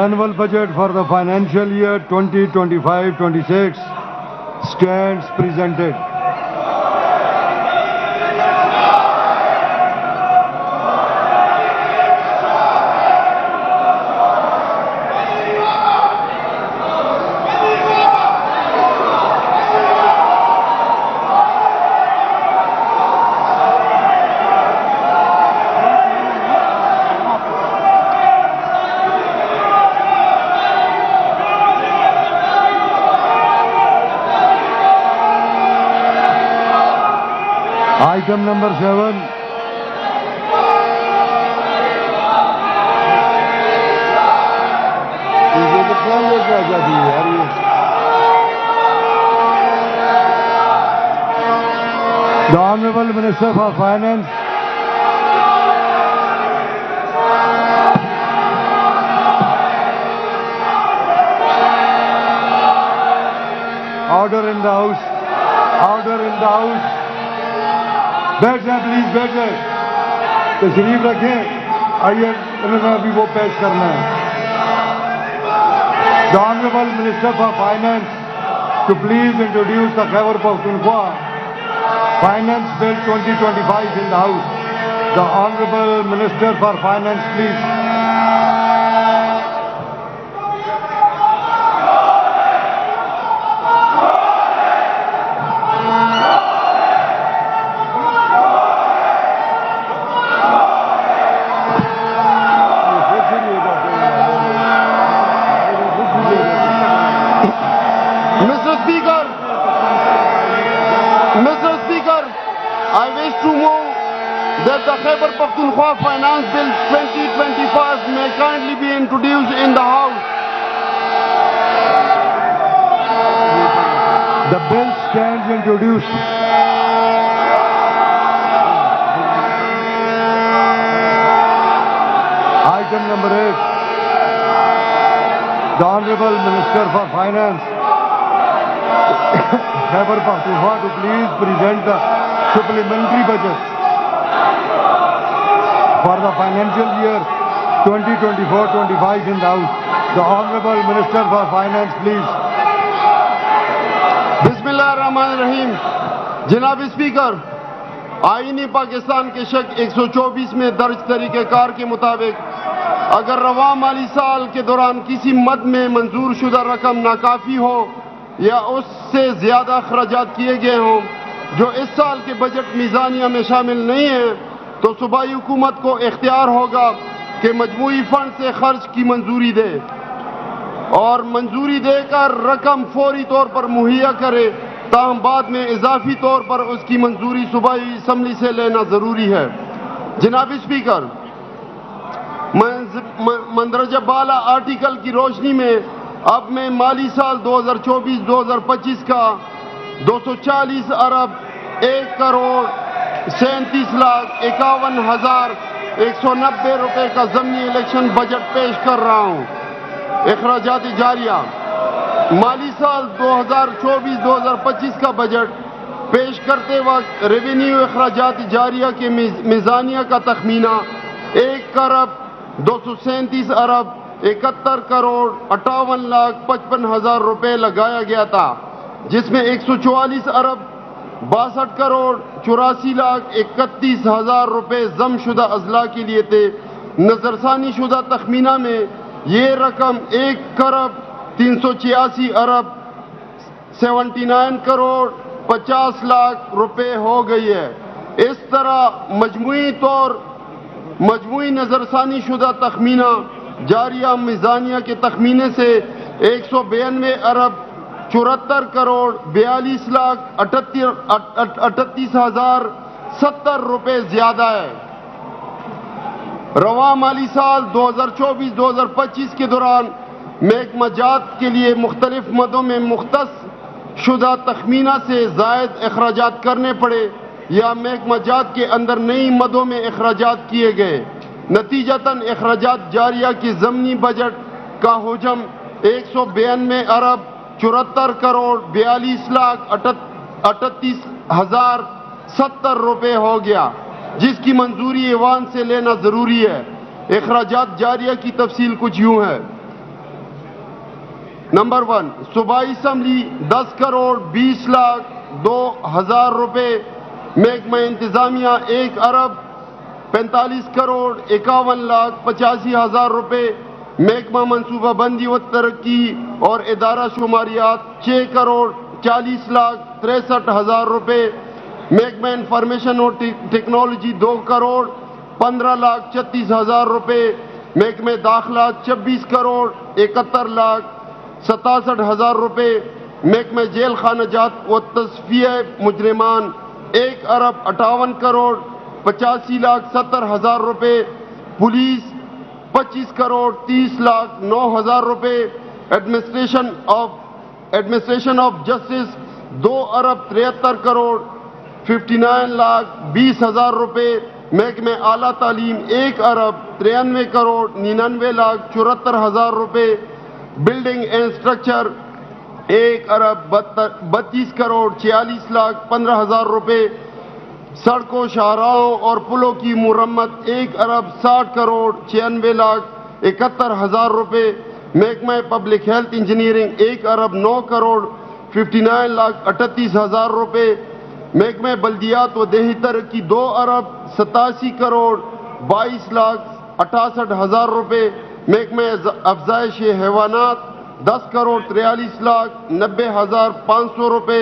annual budget for the financial year 2025-26 stands presented. Item number 7. The Honorable Minister for Finance, order in the House, order in the House. بیٹھ جائیں please, بیٹھ جائیں، تشریف رکھیں، آئیے انہوں نے ابھی وہ پیش کرنا ہے. The Honorable Minister for Finance to please introduce the Khyber Pakhtunkhwa Finance Bill 2025 in the House. The Honorable Minister for Finance, please. Mr. Speaker, I wish to move that the Khyber Pakhtunkhwa Finance Bill 2025 may kindly be introduced in the House. The bill stands introduced. Item number 8. The Honorable Minister for Finance, Khyber Pakhtunkhwa, to please present the supplementary budget for the financial year 2024-25 in the House. The Honorable Minister for Finance, please. بسم اللہ الرحمن الرحیم. جناب speaker, آئینی پاکستان کے شک 124 میں درج طریقہ کار کے مطابق اگر رواں مالی سال کے دوران کسی مد میں منظور شدہ رقم ناکافی ہو یا اس سے زیادہ اخراجات کیے گئے ہوں جو اس سال کے بجٹ میزانیہ میں شامل نہیں ہیں، تو صوبائی حکومت کو اختیار ہوگا کہ مجموعی فنڈ سے خرچ کی منظوری دے اور منظوری دے کر رقم فوری طور پر مہیا کرے، تاہم بعد میں اضافی طور پر اس کی منظوری صوبائی اسمبلی سے لینا ضروری ہے. جناب اسپیکر، مندرجہ بالا آرٹیکل کی روشنی میں اب میں مالی سال 2024-2025 کا 240 ارب 1 کروڑ 37,51,190 روپے کا ضمنی الیکشن بجٹ پیش کر رہا ہوں. اخراجات جاریہ. مالی سال 2024-2025 کا بجٹ پیش کرتے وقت ریونیو اخراجات جاریہ کے میزانیہ کا تخمینہ 1 کروڑ 237 ارب 71 کروڑ 58,55,000 روپے لگایا گیا تھا، جس میں 144 ارب 62 کروڑ 84,31,000 روپے ضم شدہ اضلاع کے لیے تھے. نظرثانی شدہ تخمینہ میں یہ رقم 1 کروڑ 386 ارب 79 کروڑ 50 لاکھ روپے ہو گئی ہے. اس طرح مجموعی نظرثانی شدہ تخمینہ جاریہ میزانیہ کے تخمینے سے 192 ارب 74 کروڑ 42 لاکھ 38,070 روپے زیادہ ہے. رواں مالی سال 2024-2025 کے دوران محکمہ جات کے لیے مختلف مدوں میں مختص شدہ تخمینہ سے زائد اخراجات کرنے پڑے یا محکمہ جات کے اندر نئی مدوں میں اخراجات کیے گئے. نتیجتاً اخراجات جاریہ کی ضمنی بجٹ کا حجم 192 ارب 74 کروڑ 42 لاکھ 38,070 روپے ہو گیا، جس کی منظوری ایوان سے لینا ضروری ہے. اخراجات جاریہ کی تفصیل کچھ یوں ہے. نمبر 1 صوبائی اسمبلی 10 کروڑ 20 لاکھ 2,000 روپے، محکمہ انتظامیہ 1 ارب 45 کروڑ 51 لاکھ 85,000 روپے، محکمہ منصوبہ بندی و ترقی اور ادارہ شماریات 6 کروڑ 40 لاکھ 63,000 روپے، محکمہ انفارمیشن اور ٹیکنالوجی 2 کروڑ 15 لاکھ 36,000 روپے، محکمہ داخلہ 26 کروڑ 71 لاکھ 67,000 روپے، محکمہ جیل خانہ جات و تصفیہ مجرمان 1 ارب 58 کروڑ 85 لاکھ 70,000 روپے، پولیس 25 کروڑ 30 لاکھ 9,000 روپے، ایڈمنسٹریشن آف جسٹس 2 ارب 73 کروڑ 59 لاکھ 20,000 روپے، محکمہ اعلیٰ تعلیم 1 ارب 93 کروڑ 99 لاکھ 74,000 روپے، بلڈنگ اینڈ اسٹرکچر 1 ارب 32 کروڑ 46 لاکھ 15,000 روپے، سڑکوں شاہراہوں اور پلوں کی مرمت 1 ارب 60 کروڑ 96 لاکھ 71,000 روپے، محکمہ پبلک ہیلتھ انجینئرنگ 1 ارب 9 کروڑ 59 لاکھ 38,000 روپے، محکمہ بلدیات و دیہی ترقی 2 ارب 87 کروڑ 22 لاکھ 68,000 روپے، محکمہ افزائش حیوانات 10 کروڑ 43 لاکھ 90,500 روپے،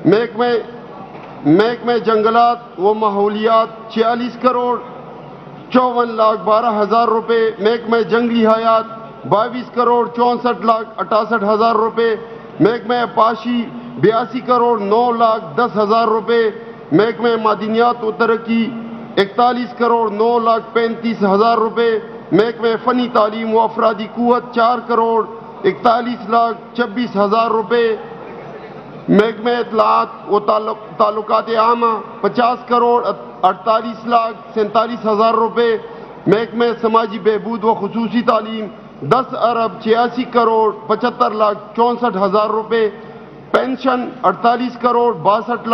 محکمہ جنگلات و ماحولیات 46 کروڑ 54 لاکھ 12,000 روپے، محکمہ جنگلی حیات 22 کروڑ 64 لاکھ 68,000 روپے، محکمہ پاشی 82 کروڑ 9 لاکھ 10,000 روپے، محکمہ معدنیات و ترقی 41 کروڑ 9 لاکھ 35,000 روپے، محکمہ فنی تعلیم و افرادی قوت 4 کروڑ 41 لاکھ 26,000 روپے، محکمہ اطلاعات و تعلقات عامہ 50 کروڑ 48 لاکھ 47,000 روپے، محکمہ سماجی بہبود و خصوصی تعلیم 10 ارب 86 کروڑ 75 لاکھ 64,000 روپے، پینشن 48 کروڑ 62 لاکھ